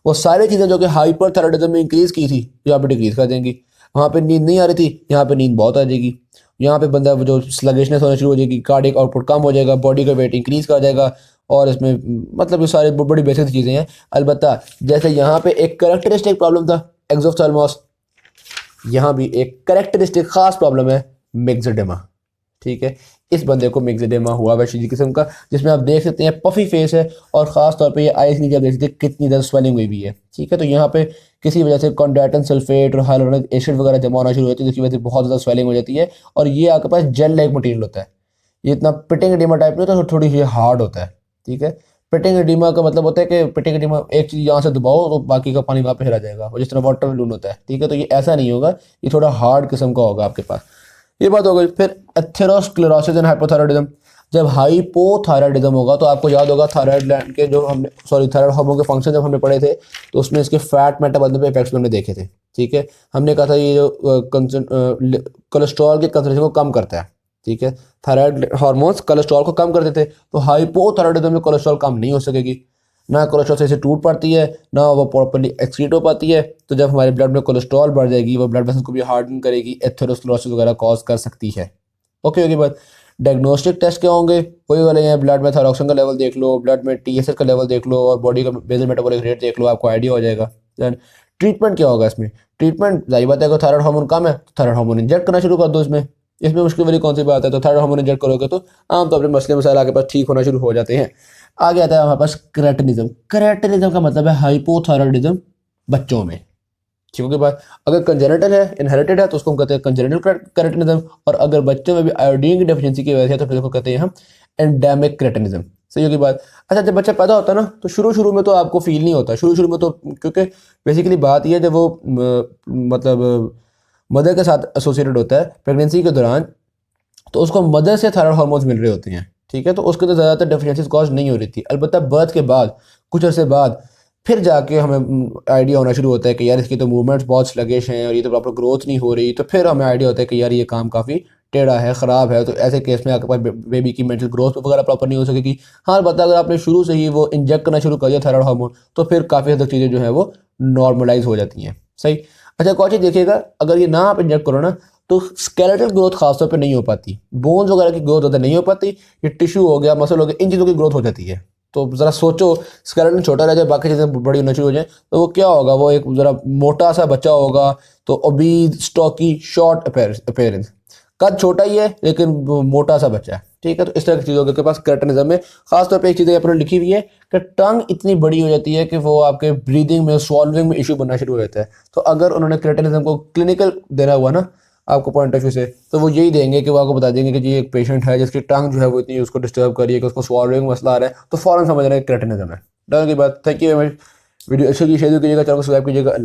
वो सारी चीज़ें जो कि हाइपरथायराइडिज्म में इंक्रीज की थी, यहाँ पे डिक्रीज कर देंगी। वहाँ पे नींद नहीं आ रही थी, यहाँ पे नींद बहुत आ जाएगी। यहाँ पे बंदा जो स्लगिशनेस होना शुरू हो जाएगी, कार्डियक आउटपुट कम हो जाएगा, बॉडी का वेट इंक्रीज कर जाएगा। और इसमें मतलब ये सारी बड़ी बेसिक चीज़ें हैं। अलबत्ता जैसे यहाँ पे एक करेक्टरिस्टिक प्रॉब्लम था एक्सोफ्थाल्मोस, यहाँ भी एक करेक्टरिस्टिक खास प्रॉब्लम है मिक्सडेमा, ठीक है। इस बंदे को मिक्सडेमा हुआ वैशी किस्म का, जिसमें आप देख सकते हैं पफी फेस है, और ख़ास तौर पे ये आइस नीचे आप देख सकते हैं कितनी ज़्यादा स्वेलिंग हुई भी है, ठीक है। तो यहाँ पे किसी वजह से कॉन्ड्राइटिन सल्फेट और हाइलोरोनिक एसिड वगैरह जमा होना शुरू होती है, जिसकी वजह से बहुत ज़्यादा स्वेलिंग हो जाती है। और ये आपके पास जेल लाइक मटीरियल होता है, ये इतना पिटिंग एडिमा टाइप नहीं होता, तो थोड़ी सी हार्ड होता है, ठीक है। पिटिंग एडिमा का मतलब होता है कि पिटिंग एडिमा एक चीज़ यहाँ से दबाओ तो बाकी का पानी वहाँ पे हेरा जाएगा, और जिस तरह वाटर बलून होता है, ठीक है। तो ये ऐसा नहीं होगा, ये थोड़ा हार्ड किस्म का होगा आपके पास। ये बात हो गई। फिर एथेरोस्क्लेरोसिस एंड हाइपोथायराइडिज्म, जब हाइपोथायराइडिज्म होगा तो आपको याद होगा थायराइड ग्लैंड के जो हमने थायराइड हार्मोन के फंक्शन जब हमने पढ़े थे, तो उसमें इसके फैट मेटाबॉलिज्म पे इफेक्ट्स हमने देखे थे, ठीक है। हमने कहा था ये जो कोलेस्ट्रॉल के कंसंट्रेशन को कम करता है, ठीक है। थायराइड हार्मोन्स कोलेस्ट्रॉल को कम कर देते, तो हाइपोथायराइडिज्म में कोलेस्ट्रॉल कम नहीं हो सकेगी, ना कोलेस्ट्रॉल सही से टूट पाती है, ना वो प्रॉपर्ली एक्सक्रीट हो पाती है। तो जब हमारे ब्लड में कोलेस्ट्रॉल बढ़ जाएगी, वो ब्लड वेसल्स को भी हार्डन करेगी, एथेरोस्क्लेरोसिस वगैरह कॉज कर सकती है। ओके बात। डायग्नोस्टिक टेस्ट क्या होंगे, वही वाले हैं, ब्लड में थायरॉक्सिन का लेवल देख लो, ब्लड में टीएसएच का लेवल देख लो, और बॉडी का बेसल मेटाबॉलिक रेट देख लो, आपको आइडिया हो जाएगा। देन ट्रीटमेंट क्या होगा इसमें, ट्रीटमेंट जाहिर बात है अगर थायराइड हार्मोन कम है तो थायराइड हार्मोन इंजेक्ट करना शुरू कर दो। इसमें मुश्किल वाली कौन सी बात है, तो थायराइड हार्मोन इंजेक्ट करोगे तो आमतौर पर मसले मसाइल आपके पास ठीक होना शुरू हो जाते हैं। आगे आता है हमारे पास क्रेटिनिज्म। क्रेटिनिज्म का मतलब है हाइपोथायराइडिज्म बच्चों में, क्योंकि बात अगर कंजेनिटल है, इनहेरिटेड है, तो उसको हम कहते हैं कंजेनिटल क्रेटिनिज्म, और अगर बच्चों में भी आयोडीन की डेफिशिएंसी की वजह से तो फिर उसको कहते हैं हम एंडेमिक क्रेटिनिज्म। सही होगी बात। अच्छा, जब बच्चा पैदा होता है ना, तो शुरू में तो आपको फील नहीं होता, शुरू में तो, क्योंकि बेसिकली बात यह है जब वो मतलब मदर के साथ एसोसिएटेड होता है प्रेगनेंसी के दौरान, तो उसको मदर से थायराइड हार्मोन्स मिल रहे होते हैं, ठीक है, तो उसके तो ज़्यादातर डेफिशिएंसीज कॉज नहीं हो रही थी। अलबत्ता बर्थ के बाद कुछ अर्से बाद फिर जाके हमें आइडिया होना शुरू होता है कि यार इसकी तो मूवमेंट्स बहुत स्लगिश हैं और ये तो प्रॉपर ग्रोथ नहीं हो रही, तो फिर हमें आइडिया होता है कि यार ये काम काफ़ी टेढ़ा है, ख़राब है। तो ऐसे केस में आपके पास बेबी की मेंटल ग्रोथ वगैरह प्रॉपर नहीं हो सकेगी। हाँ, अलबत्ता अगर आपने शुरू से ही वो इंजेक्ट करना शुरू कर दिया थायराइड हार्मोन, तो फिर काफ़ी हद तक चीज़ें जो है वो नॉर्मलाइज हो जाती हैं। सही। अच्छा, एक और चीज़ देखिएगा, अगर ये ना आप इंजेक्ट करो ना, तो स्केलेटल ग्रोथ खासतौर पे नहीं हो पाती, बोन्स वगैरह की ग्रोथ ज़्यादा नहीं हो पाती। ये टिश्यू हो गया, मसल हो गया, इन चीज़ों की ग्रोथ हो जाती है। तो ज़रा सोचो, स्केलेटन छोटा रह जाए, बाकी चीज़ें बड़ी होना शुरू हो जाए, तो वो क्या होगा, वो एक ज़रा मोटा सा बच्चा होगा, तो ओबीज, स्टॉकी, शॉर्ट अपीयरेंस, कद छोटा ही है लेकिन वो मोटा सा बच्चा है। ठीक है, तो इस तरह की चीज़ों के पास क्रेटिनिज्म में खासतौर पे एक चीज़ पर लिखी हुई है कि टंग इतनी बड़ी हो जाती है कि वो आपके ब्रीदिंग में, स्वॉल्विंग में इशू बनना शुरू हो जाता है। तो अगर उन्होंने क्रेटिनिज्म को क्लिनिकल देना हुआ ना आपको पॉइंट ऑफ व्यू से, तो वो यही देंगे कि वो आपको बता देंगे कि जी एक पेशेंट है जिसकी टंग जो है वो इतनी उसको डिस्टर्ब कर रही है कि उसको स्वॉल्विंग मसला आ रहा है, तो फौरन समझ रहे हैं क्रेटिनिज्म है। डर की बात। Thank you very much. Video अच्छी लगी शेयर कीजिएगा, चैनल को सब्सक्राइब कीजिएगा।